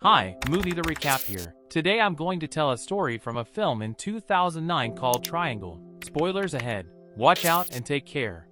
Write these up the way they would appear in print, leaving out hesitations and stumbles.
Hi, Movie the Recap here. Today I'm going to tell a story from a film in 2009 called Triangle. Spoilers ahead. Watch out and take care.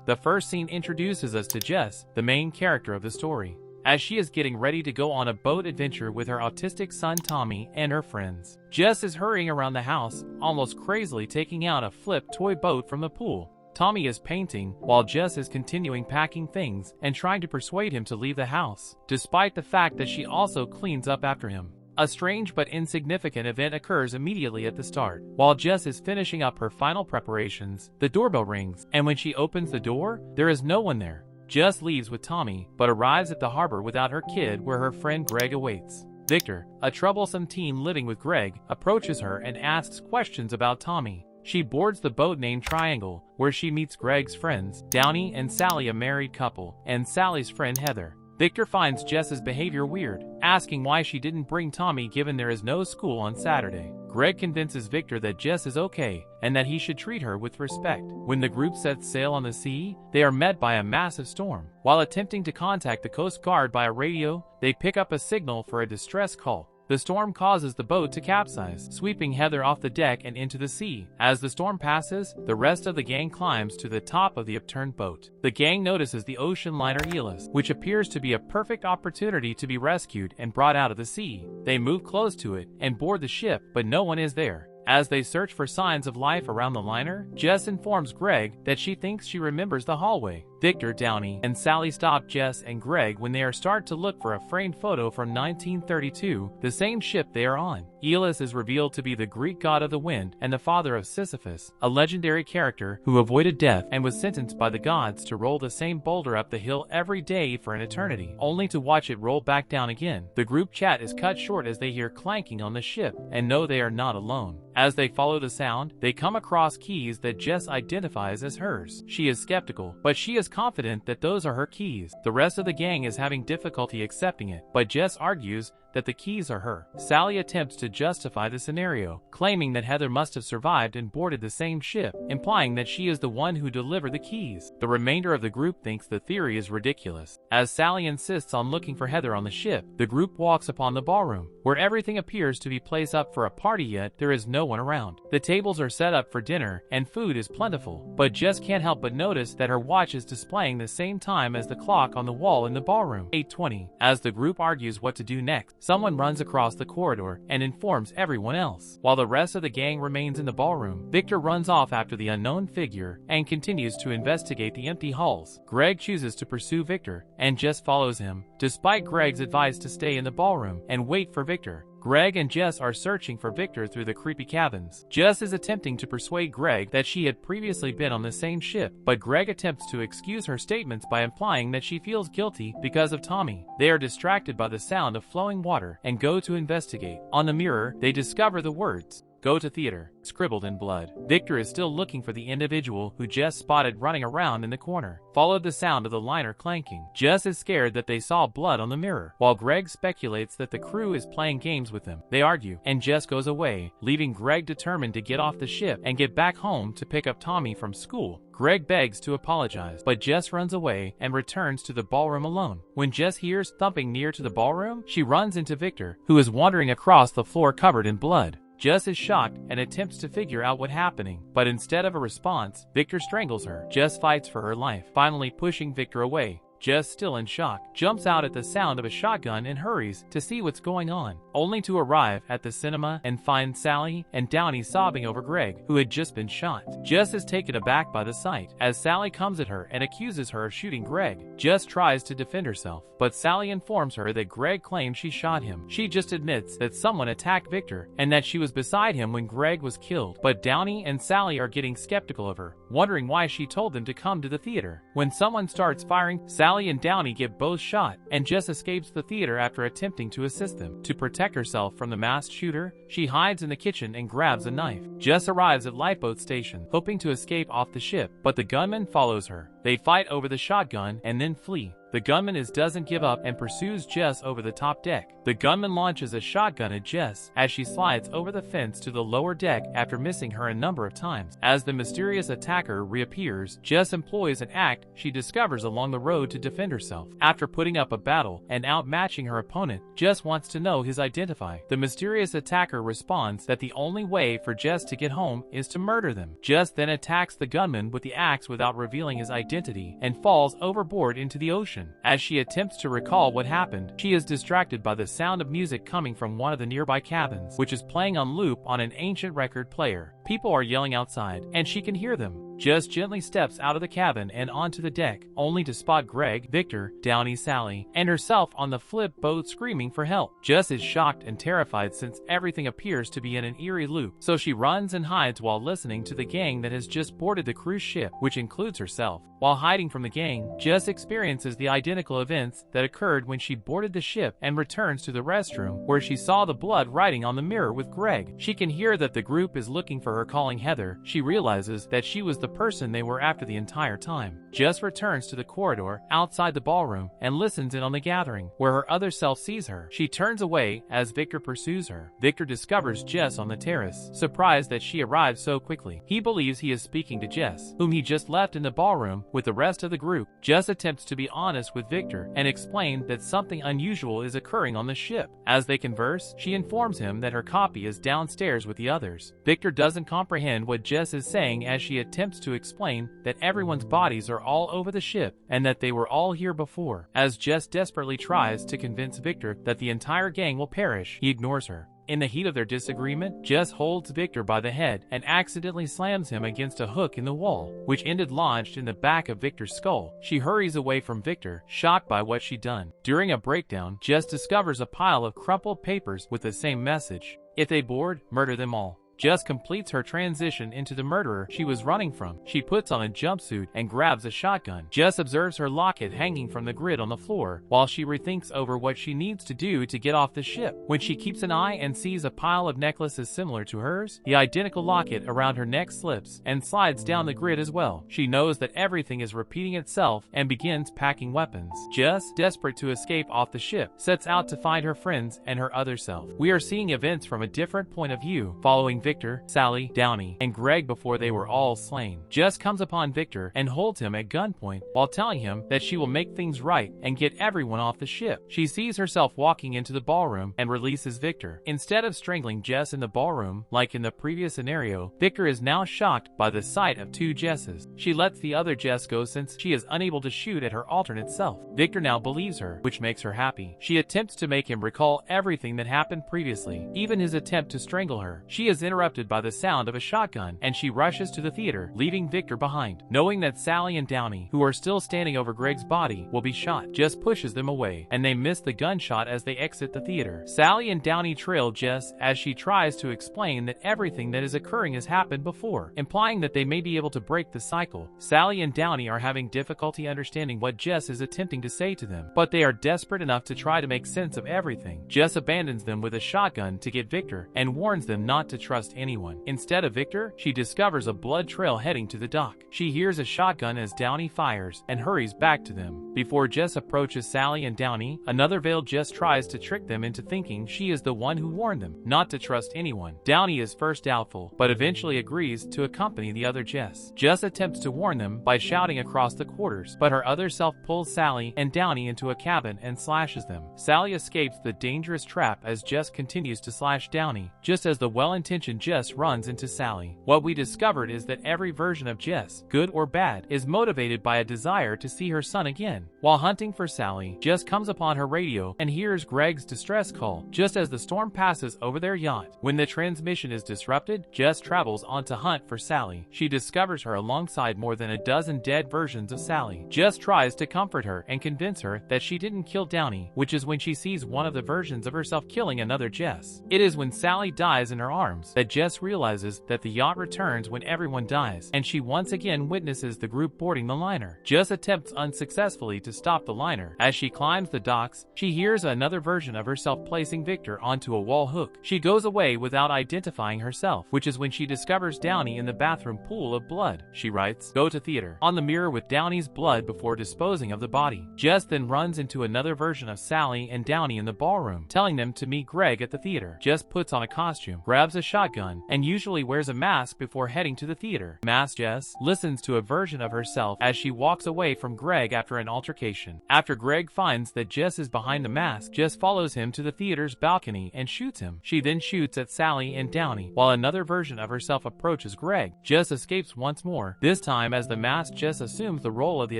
The first scene introduces us to Jess, the main character of the story, as she is getting ready to go on a boat adventure with her autistic son Tommy and her friends. Jess is hurrying around the house, almost crazily taking out a flip toy boat from the pool. Tommy is painting, while Jess is continuing packing things and trying to persuade him to leave the house, despite the fact that she also cleans up after him. A strange but insignificant event occurs immediately at the start. While Jess is finishing up her final preparations, the doorbell rings, and when she opens the door, there is no one there. Jess leaves with Tommy, but arrives at the harbor without her kid where her friend Greg awaits. Victor, a troublesome teen living with Greg, approaches her and asks questions about Tommy. She boards the boat named Triangle, where she meets Greg's friends, Downey and Sally, a married couple, and Sally's friend Heather. Victor finds Jess's behavior weird, asking why she didn't bring Tommy given there is no school on Saturday. Greg convinces Victor that Jess is okay, and that he should treat her with respect. When the group sets sail on the sea, they are met by a massive storm. While attempting to contact the Coast Guard by a radio, they pick up a signal for a distress call. The storm causes the boat to capsize, sweeping Heather off the deck and into the sea. As the storm passes, the rest of the gang climbs to the top of the upturned boat. The gang notices the ocean liner Elis, which appears to be a perfect opportunity to be rescued and brought out of the sea. They move close to it and board the ship, but no one is there. As they search for signs of life around the liner, Jess informs Greg that she thinks she remembers the hallway. Victor, Downey, and Sally stop Jess and Greg when they start to look for a framed photo from 1932, the same ship they are on. Elis is revealed to be the Greek god of the wind and the father of Sisyphus, a legendary character who avoided death and was sentenced by the gods to roll the same boulder up the hill every day for an eternity, only to watch it roll back down again. The group chat is cut short as they hear clanking on the ship and know they are not alone. As they follow the sound, they come across keys that Jess identifies as hers. She is skeptical, but she is confident that those are her keys. The rest of the gang is having difficulty accepting it, but Jess argues that the keys are her. Sally attempts to justify the scenario, claiming that Heather must have survived and boarded the same ship, implying that she is the one who delivered the keys. The remainder of the group thinks the theory is ridiculous. As Sally insists on looking for Heather on the ship, the group walks upon the ballroom, where everything appears to be placed up for a party, yet there is no one around. The tables are set up for dinner, and food is plentiful, but Jess can't help but notice that her watch is displaying the same time as the clock on the wall in the ballroom, 8:20. As the group argues what to do next, someone runs across the corridor and informs everyone else. While the rest of the gang remains in the ballroom, Victor runs off after the unknown figure and continues to investigate the empty halls. Greg chooses to pursue Victor, and Jess follows him, despite Greg's advice to stay in the ballroom and wait for Victor. Greg and Jess are searching for Victor through the creepy cabins. Jess is attempting to persuade Greg that she had previously been on the same ship, but Greg attempts to excuse her statements by implying that she feels guilty because of Tommy. They are distracted by the sound of flowing water and go to investigate. On the mirror, they discover the words, "Go to theater," scribbled in blood. Victor is still looking for the individual who Jess spotted running around in the corner. Followed the sound of the liner clanking. Jess is scared that they saw blood on the mirror, while Greg speculates that the crew is playing games with them. They argue, and Jess goes away, leaving Greg determined to get off the ship and get back home to pick up Tommy from school. Greg begs to apologize, but Jess runs away and returns to the ballroom alone. When Jess hears thumping near to the ballroom, she runs into Victor, who is wandering across the floor covered in blood. Jess is shocked and attempts to figure out what's happening, but instead of a response, Victor strangles her. Jess fights for her life, finally pushing Victor away. Jess, still in shock, jumps out at the sound of a shotgun and hurries to see what's going on, only to arrive at the cinema and find Sally and Downey sobbing over Greg, who had just been shot. Jess is taken aback by the sight, as Sally comes at her and accuses her of shooting Greg. Jess tries to defend herself, but Sally informs her that Greg claimed she shot him. She just admits that someone attacked Victor, and that she was beside him when Greg was killed, but Downey and Sally are getting skeptical of her, wondering why she told them to come to the theater. When someone starts firing, Sally and Downey get both shot, and Jess escapes the theater after attempting to assist them. To protect herself from the masked shooter, she hides in the kitchen and grabs a knife. Jess arrives at Lifeboat Station, hoping to escape off the ship, but the gunman follows her. They fight over the shotgun and then flee. The gunman doesn't give up and pursues Jess over the top deck. The gunman launches a shotgun at Jess as she slides over the fence to the lower deck after missing her a number of times. As the mysterious attacker reappears, Jess employs an act she discovers along the road to defend herself. After putting up a battle and outmatching her opponent, Jess wants to know his identity. The mysterious attacker responds that the only way for Jess to get home is to murder them. Jess then attacks the gunman with the axe without revealing his identity and falls overboard into the ocean. As she attempts to recall what happened, she is distracted by the sound of music coming from one of the nearby cabins, which is playing on loop on an ancient record player. People are yelling outside, and she can hear them. Jess gently steps out of the cabin and onto the deck, only to spot Greg, Victor, Downey, Sally, and herself on the flip boat screaming for help. Jess is shocked and terrified since everything appears to be in an eerie loop, so she runs and hides while listening to the gang that has just boarded the cruise ship, which includes herself. While hiding from the gang, Jess experiences the identical events that occurred when she boarded the ship and returns to the restroom where she saw the blood writing on the mirror with Greg. She can hear that the group is looking for her, calling Heather. She realizes that she was the person they were after the entire time. Jess returns to the corridor outside the ballroom and listens in on the gathering, where her other self sees her. She turns away as Victor pursues her. Victor discovers Jess on the terrace, surprised that she arrived so quickly. He believes he is speaking to Jess, whom he just left in the ballroom with the rest of the group. Jess attempts to be honest with Victor and explain that something unusual is occurring on the ship. As they converse, she informs him that her copy is downstairs with the others. Victor doesn't comprehend what Jess is saying as she attempts to explain that everyone's bodies are all over the ship and that they were all here before. As Jess desperately tries to convince Victor that the entire gang will perish, he ignores her. In the heat of their disagreement, Jess holds Victor by the head and accidentally slams him against a hook in the wall, which ended lodged in the back of Victor's skull. She hurries away from Victor, shocked by what she'd done. During a breakdown, Jess discovers a pile of crumpled papers with the same message: if they board, murder them all. Jess completes her transition into the murderer she was running from. She puts on a jumpsuit and grabs a shotgun. Jess observes her locket hanging from the grid on the floor while she rethinks over what she needs to do to get off the ship. When she keeps an eye and sees a pile of necklaces similar to hers, the identical locket around her neck slips and slides down the grid as well. She knows that everything is repeating itself and begins packing weapons. Jess, desperate to escape off the ship, sets out to find her friends and her other self. We are seeing events from a different point of view, following Victor, Sally, Downey, and Greg before they were all slain. Jess comes upon Victor and holds him at gunpoint while telling him that she will make things right and get everyone off the ship. She sees herself walking into the ballroom and releases Victor. Instead of strangling Jess in the ballroom, like in the previous scenario, Victor is now shocked by the sight of two Jesses. She lets the other Jess go since she is unable to shoot at her alternate self. Victor now believes her, which makes her happy. She attempts to make him recall everything that happened previously, even his attempt to strangle her. She is interrupted by the sound of a shotgun, and she rushes to the theater, leaving Victor behind. Knowing that Sally and Downey, who are still standing over Greg's body, will be shot, Jess pushes them away, and they miss the gunshot as they exit the theater. Sally and Downey trail Jess as she tries to explain that everything that is occurring has happened before, implying that they may be able to break the cycle. Sally and Downey are having difficulty understanding what Jess is attempting to say to them, but they are desperate enough to try to make sense of everything. Jess abandons them with a shotgun to get Victor and warns them not to trust anyone. Instead of Victor, she discovers a blood trail heading to the dock. She hears a shotgun as Downey fires and hurries back to them. Before Jess approaches Sally and Downey, another veiled Jess tries to trick them into thinking she is the one who warned them not to trust anyone. Downey is first doubtful, but eventually agrees to accompany the other Jess. Jess attempts to warn them by shouting across the quarters, but her other self pulls Sally and Downey into a cabin and slashes them. Sally escapes the dangerous trap as Jess continues to slash Downey, just as the well-intentioned Jess runs into Sally. What we discovered is that every version of Jess, good or bad, is motivated by a desire to see her son again. While hunting for Sally, Jess comes upon her radio and hears Greg's distress call just as the storm passes over their yacht. When the transmission is disrupted, Jess travels on to hunt for Sally. She discovers her alongside more than a dozen dead versions of Sally. Jess tries to comfort her and convince her that she didn't kill Downey, which is when she sees one of the versions of herself killing another Jess. It is when Sally dies in her arms that that Jess realizes that the yacht returns when everyone dies, and she once again witnesses the group boarding the liner. Jess attempts unsuccessfully to stop the liner. As she climbs the docks, she hears another version of herself placing Victor onto a wall hook. She goes away without identifying herself, which is when she discovers Downey in the bathroom pool of blood. She writes, "Go to theater," on the mirror with Downey's blood before disposing of the body. Jess then runs into another version of Sally and Downey in the ballroom, telling them to meet Greg at the theater. Jess puts on a costume, grabs a shotgun, and usually wears a mask before heading to the theater. Masked Jess listens to a version of herself as she walks away from Greg after an altercation. After Greg finds that Jess is behind the mask, Jess follows him to the theater's balcony and shoots him. She then shoots at Sally and Downey, while another version of herself approaches Greg. Jess escapes once more, this time as the masked Jess assumes the role of the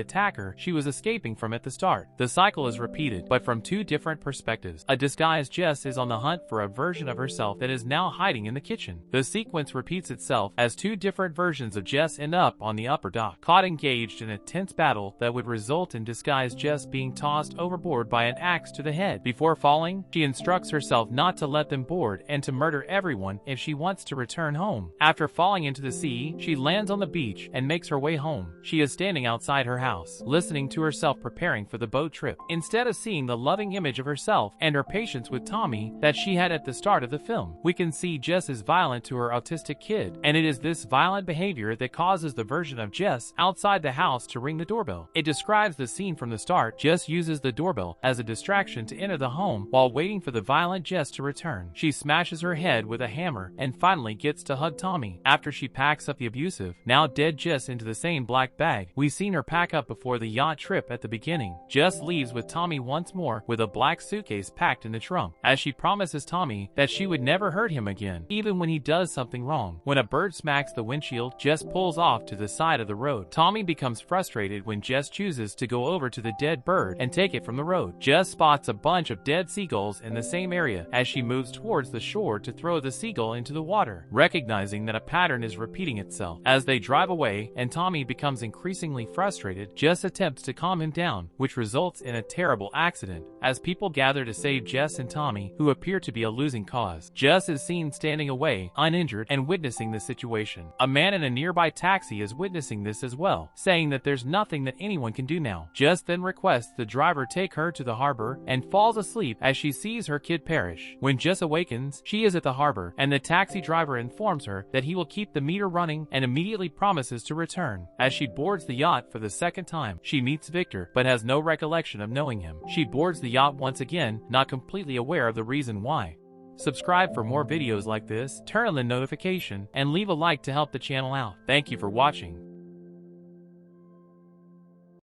attacker she was escaping from at the start. The cycle is repeated, but from two different perspectives. A disguised Jess is on the hunt for a version of herself that is now hiding in the kitchen. The sequence repeats itself as two different versions of Jess end up on the upper dock, caught engaged in a tense battle that would result in disguised Jess being tossed overboard by an axe to the head. Before falling, she instructs herself not to let them board and to murder everyone if she wants to return home. After falling into the sea, she lands on the beach and makes her way home. She is standing outside her house, listening to herself preparing for the boat trip, instead of seeing the loving image of herself and her patience with Tommy that she had at the start of the film. We can see Jess is violent to her autistic kid, and it is this violent behavior that causes the version of Jess outside the house to ring the doorbell. It describes the scene from the start. Jess uses the doorbell as a distraction to enter the home while waiting for the violent Jess to return. She smashes her head with a hammer and finally gets to hug Tommy. After she packs up the abusive, now dead Jess into the same black bag we've seen her pack up before the yacht trip at the beginning. Jess leaves with Tommy once more with a black suitcase packed in the trunk, as she promises Tommy that she would never hurt him again, even when he does something wrong. When a bird smacks the windshield, Jess pulls off to the side of the road. Tommy becomes frustrated when Jess chooses to go over to the dead bird and take it from the road. Jess spots a bunch of dead seagulls in the same area as she moves towards the shore to throw the seagull into the water, recognizing that a pattern is repeating itself. As they drive away and Tommy becomes increasingly frustrated, Jess attempts to calm him down, which results in a terrible accident as people gather to save Jess and Tommy, who appear to be a losing cause. Jess is seen standing away, uninjured, and witnessing the situation. A man in a nearby taxi is witnessing this as well, saying that there's nothing that anyone can do now. Jess then requests the driver take her to the harbor and falls asleep as she sees her kid perish. When Jess awakens, she is at the harbor, and the taxi driver informs her that he will keep the meter running and immediately promises to return. As she boards the yacht for the second time, she meets Victor, but has no recollection of knowing him. She boards the yacht once again, not completely aware of the reason why. Subscribe for more videos like this, turn on the notification, and leave a like to help the channel out. Thank you for watching.